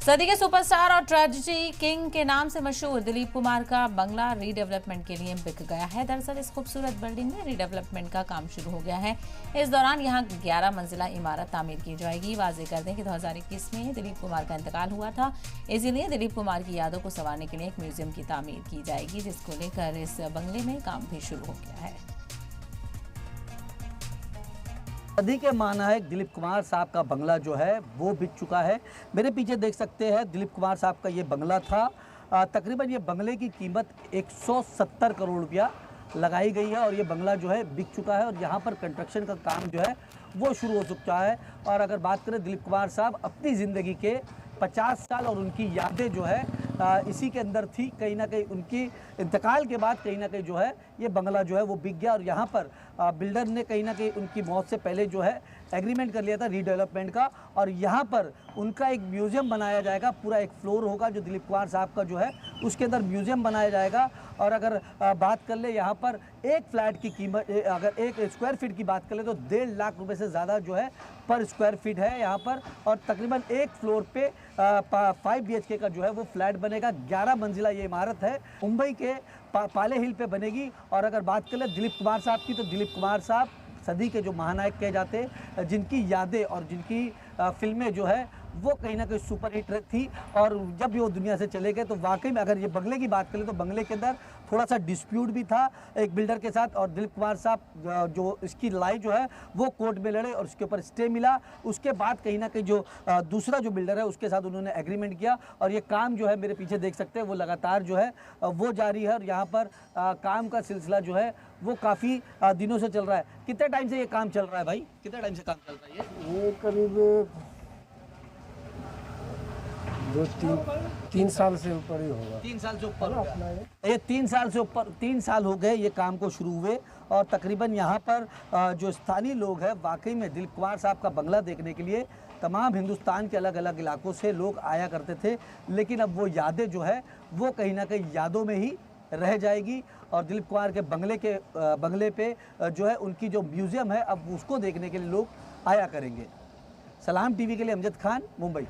सदी के सुपरस्टार और ट्रेजेडी किंग के नाम से मशहूर दिलीप कुमार का बंगला रीडेवलपमेंट के लिए बिक गया है। दरअसल इस खूबसूरत बिल्डिंग में रीडेवलपमेंट का काम शुरू हो गया है। इस दौरान यहां 11 मंजिला इमारत तामीर की जाएगी। वाजे कर दें कि 2021 में दिलीप कुमार का इंतकाल हुआ था, इसीलिए दिलीप कुमार की यादों को संवारने के लिए एक म्यूजियम की तामीर की जाएगी, जिसको लेकर इस बंगले में काम भी शुरू हो गया है। सदी के महानायक दिलीप कुमार साहब का बंगला जो है वो बिक चुका है। मेरे पीछे देख सकते हैं दिलीप कुमार साहब का ये बंगला था। तकरीबन ये बंगले की कीमत 170 करोड़ रुपया लगाई गई है और ये बंगला जो है बिक चुका है और यहाँ पर कंस्ट्रक्शन का काम जो है वो शुरू हो चुका है। और अगर बात करें दिलीप कुमार साहब अपनी ज़िंदगी के 50 साल और उनकी यादें जो है इसी के अंदर थी। कहीं ना कहीं उनकी इंतकाल के बाद कहीं ना कहीं जो है ये बंगला जो है वो बिक गया और यहाँ पर बिल्डर ने कहीं ना कहीं उनकी मौत से पहले जो है एग्रीमेंट कर लिया था रीडेवलपमेंट का और यहाँ पर उनका एक म्यूज़ियम बनाया जाएगा। पूरा एक फ्लोर होगा जो दिलीप कुमार साहब का जो है उसके अंदर म्यूज़ियम बनाया जाएगा। और अगर बात कर ले यहाँ पर एक फ्लैट की कीमत, अगर एक स्क्वायर फीट की बात कर ले तो 1.5 लाख रुपए से ज़्यादा जो है पर स्क्वायर फीट है यहाँ पर। और तकरीबन एक फ्लोर पे 5 BHK का जो है वो फ्लैट बनेगा। 11 मंजिला ये इमारत है, मुंबई के पाले हिल पे बनेगी। और अगर बात कर ले दिलीप कुमार साहब की तो दिलीप कुमार साहब सदी के जो महानायक कहे जाते, जिनकी यादें और जिनकी फिल्में जो है वो कहीं ना कहीं सुपर हिट थी। और जब भी वो दुनिया से चले गए तो वाकई में अगर ये बंगले की बात करें तो बंगले के अंदर थोड़ा सा डिस्प्यूट भी था एक बिल्डर के साथ और दिलीप कुमार साहब जो इसकी लड़ाई जो है वो कोर्ट में लड़े और उसके ऊपर स्टे मिला। उसके बाद कहीं ना कहीं जो दूसरा जो बिल्डर है उसके साथ उन्होंने एग्रीमेंट किया और ये काम जो है मेरे पीछे देख सकते हैं वो लगातार जो है वो जारी है। और यहाँ पर काम का सिलसिला जो है वो काफ़ी दिनों से चल रहा है। कितने टाइम से ये काम चल रहा है भाई? कितने टाइम से काम चल रहा है ये करीब 2-3 साल से ऊपर ही होगा। 3 साल से ऊपर हो गया। ये 3 साल से ऊपर 3 साल हो गए ये काम को शुरू हुए। और तकरीबन यहाँ पर जो स्थानीय लोग हैं वाकई में दिलीप कुमार साहब का बंगला देखने के लिए तमाम हिंदुस्तान के अलग अलग इलाकों से लोग आया करते थे। लेकिन अब वो यादें जो है वो कहीं ना कहीं यादों में ही रह जाएगी। और दिलीप कुमार के बंगले पे जो है उनकी जो म्यूज़ियम है अब उसको देखने के लिए लोग आया करेंगे। सलाम टीवी के लिए अमजद खान, मुंबई।